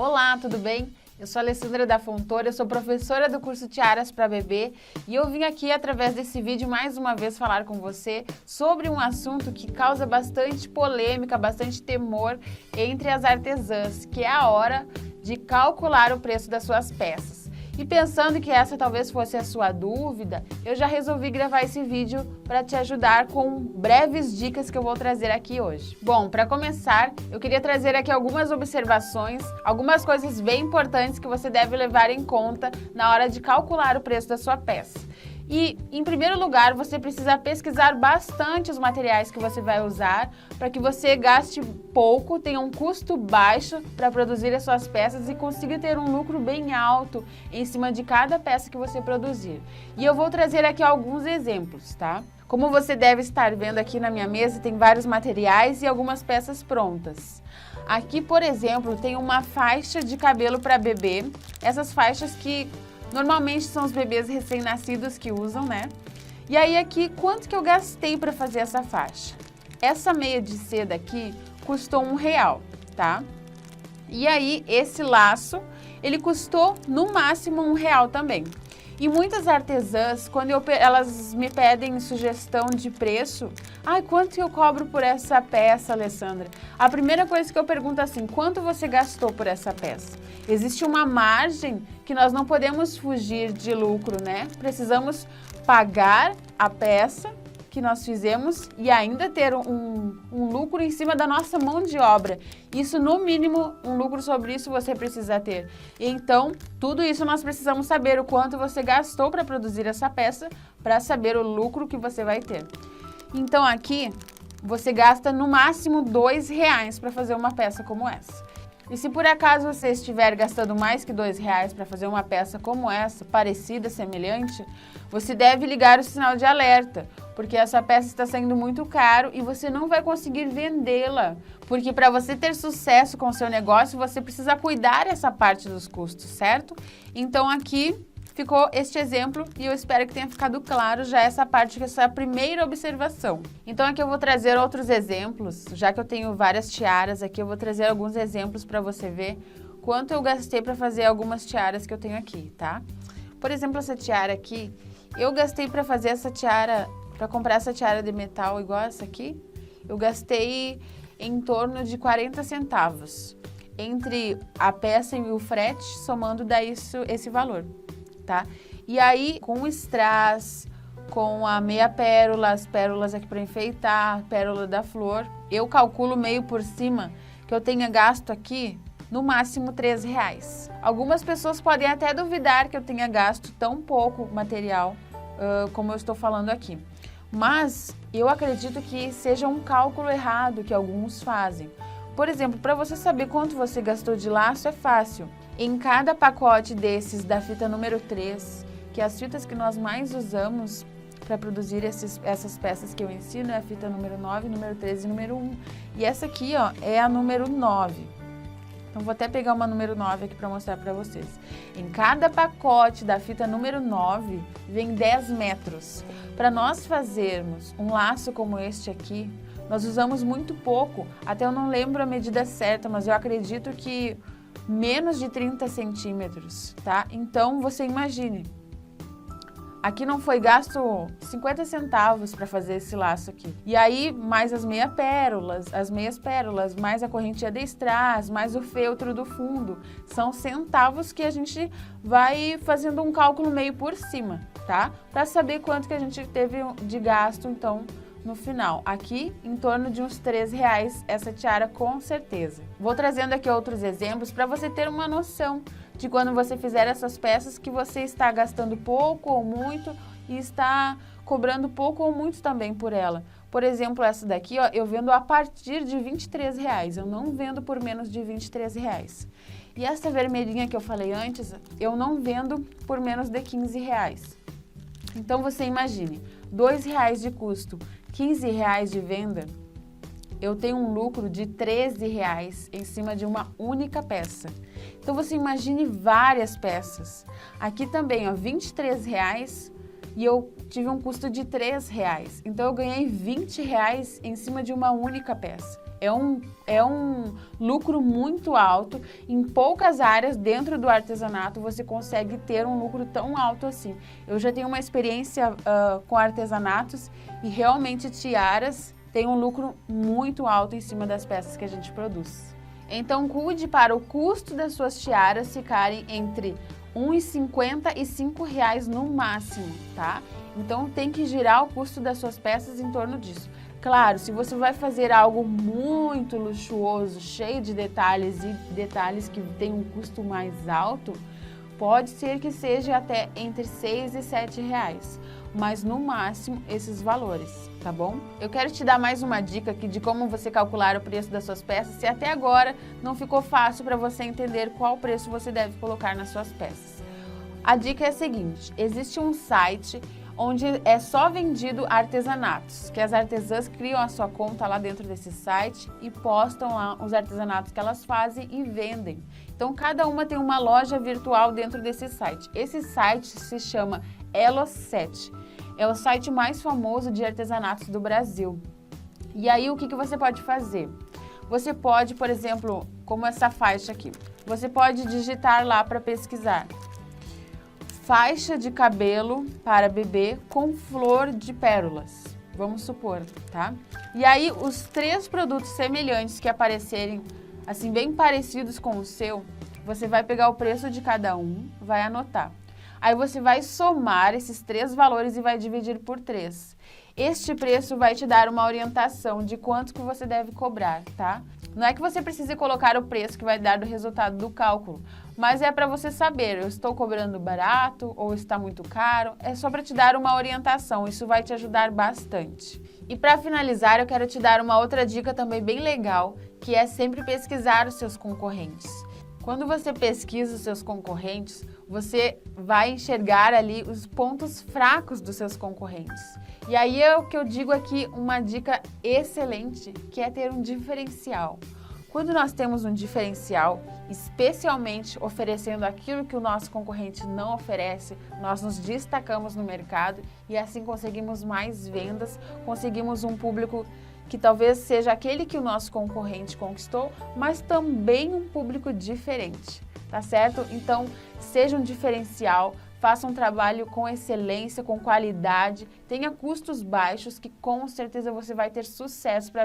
Olá, tudo bem? Eu sou a Alessandra da Fontoura, eu sou professora do curso Tiaras para Bebê e eu vim aqui através desse vídeo mais uma vez falar com você sobre um assunto que causa bastante polêmica, bastante temor entre as artesãs, que é a hora de calcular o preço das suas peças. E pensando que essa talvez fosse a sua dúvida, eu já resolvi gravar esse vídeo para te ajudar com breves dicas que eu vou trazer aqui hoje. Bom, para começar, eu queria trazer aqui algumas observações, algumas coisas bem importantes que você deve levar em conta na hora de calcular o preço da sua peça. E, em primeiro lugar, você precisa pesquisar bastante os materiais que você vai usar para que você gaste pouco, tenha um custo baixo para produzir as suas peças e consiga ter um lucro bem alto em cima de cada peça que você produzir. E eu vou trazer aqui alguns exemplos, tá? Como você deve estar vendo aqui na minha mesa, tem vários materiais e algumas peças prontas. Aqui, por exemplo, tem uma faixa de cabelo para bebê, essas faixas que normalmente são os bebês recém-nascidos que usam, né? E aí aqui, quanto que eu gastei para fazer essa faixa? Essa meia de seda aqui custou R$1, tá? E aí, esse laço, ele custou no máximo R$1 também. E muitas artesãs, quando elas me pedem sugestão de preço, quanto eu cobro por essa peça, Alessandra? A primeira coisa que eu pergunto é assim, quanto você gastou por essa peça? Existe uma margem que nós não podemos fugir de lucro, né? Precisamos pagar a peça que nós fizemos e ainda ter um lucro em cima da nossa mão de obra. Isso, no mínimo, um lucro sobre isso você precisa ter. Então, tudo isso nós precisamos saber o quanto você gastou para produzir essa peça, para saber o lucro que você vai ter. Então, aqui, você gasta no máximo R$2 para fazer uma peça como essa. E se por acaso você estiver gastando mais que R$2 para fazer uma peça como essa, parecida, semelhante, você deve ligar o sinal de alerta, porque essa peça está saindo muito caro e você não vai conseguir vendê-la. Porque para você ter sucesso com o seu negócio, você precisa cuidar essa parte dos custos, certo? Então aqui ficou este exemplo e eu espero que tenha ficado claro já essa parte, que essa é a primeira observação. Então aqui eu vou trazer outros exemplos, já que eu tenho várias tiaras aqui, eu vou trazer alguns exemplos para você ver quanto eu gastei para fazer algumas tiaras que eu tenho aqui, tá? Por exemplo, essa tiara aqui, eu gastei para fazer essa tiara, para comprar essa tiara de metal igual essa aqui, eu gastei em torno de 40 centavos. Entre a peça e o frete, somando daí esse valor. Tá? E aí, com o strass, com a meia pérola, as pérolas aqui para enfeitar, pérola da flor, eu calculo meio por cima que eu tenha gasto aqui no máximo R$3. Algumas pessoas podem até duvidar que eu tenha gasto tão pouco material como eu estou falando aqui. Mas eu acredito que seja um cálculo errado que alguns fazem. Por exemplo, para você saber quanto você gastou de laço é fácil. Em cada pacote desses da fita número 3, que é as fitas que nós mais usamos para produzir essas peças que eu ensino, é a fita número 9, número 13 e número 1. E essa aqui, ó, é a número 9. Então, vou até pegar uma número 9 aqui para mostrar para vocês. Em cada pacote da fita número 9, vem 10 metros. Para nós fazermos um laço como este aqui, nós usamos muito pouco, até eu não lembro a medida certa, mas eu acredito que menos de 30 centímetros, tá? Então, você imagine, aqui não foi gasto 50 centavos para fazer esse laço aqui. E aí, mais as meias pérolas, mais a correntinha de strass, mais o feltro do fundo. São centavos que a gente vai fazendo um cálculo meio por cima, tá? Para saber quanto que a gente teve de gasto, então, no final. Aqui, em torno de uns R$3 essa tiara, com certeza. Vou trazendo aqui outros exemplos para você ter uma noção de quando você fizer essas peças que você está gastando pouco ou muito e está cobrando pouco ou muito também por ela. Por exemplo, essa daqui, ó, eu vendo a partir de R$23, eu não vendo por menos de R$23. E essa vermelhinha que eu falei antes, eu não vendo por menos de R$15. Então você imagine, R$2 de custo, R$15 de venda, eu tenho um lucro de R$13 em cima de uma única peça. Então você imagine várias peças. Aqui também, ó, R$23 e eu tive um custo de R$3. Então eu ganhei R$20 em cima de uma única peça. É um lucro muito alto. Em poucas áreas dentro do artesanato você consegue ter um lucro tão alto assim. Eu já tenho uma experiência com artesanatos e realmente tiaras têm um lucro muito alto em cima das peças que a gente produz. Então cuide para o custo das suas tiaras ficarem entre R$ 1,50 e R$ 5,00 no máximo, tá? Então tem que girar o custo das suas peças em torno disso. Claro, se você vai fazer algo muito luxuoso, cheio de detalhes e detalhes que tem um custo mais alto, pode ser que seja até entre R$ 6 e R$ 7,00, mas no máximo esses valores, tá bom? Eu quero te dar mais uma dica aqui de como você calcular o preço das suas peças, se até agora não ficou fácil para você entender qual preço você deve colocar nas suas peças. A dica é a seguinte: existe um site onde é só vendido artesanatos, que as artesãs criam a sua conta lá dentro desse site e postam lá os artesanatos que elas fazem e vendem. Então, cada uma tem uma loja virtual dentro desse site. Esse site se chama Elo7. É o site mais famoso de artesanatos do Brasil. E aí, o que você pode fazer? Você pode, por exemplo, como essa faixa aqui, você pode digitar lá para pesquisar: faixa de cabelo para bebê com flor de pérolas, vamos supor, tá? E aí, os 3 produtos semelhantes que aparecerem, assim, bem parecidos com o seu, você vai pegar o preço de cada um, vai anotar. Aí você vai somar esses 3 valores e vai dividir por 3. Este preço vai te dar uma orientação de quanto que você deve cobrar, tá? Não é que você precise colocar o preço que vai dar do resultado do cálculo, mas é para você saber, eu estou cobrando barato ou está muito caro, é só para te dar uma orientação, isso vai te ajudar bastante. E para finalizar, eu quero te dar uma outra dica também bem legal, que é sempre pesquisar os seus concorrentes. Quando você pesquisa os seus concorrentes, você vai enxergar ali os pontos fracos dos seus concorrentes. E aí é o que eu digo aqui, uma dica excelente, que é ter um diferencial. Quando nós temos um diferencial, especialmente oferecendo aquilo que o nosso concorrente não oferece, nós nos destacamos no mercado e assim conseguimos mais vendas, conseguimos um público que talvez seja aquele que o nosso concorrente conquistou, mas também um público diferente, tá certo? Então, seja um diferencial, faça um trabalho com excelência, com qualidade, tenha custos baixos, que com certeza você vai ter sucesso para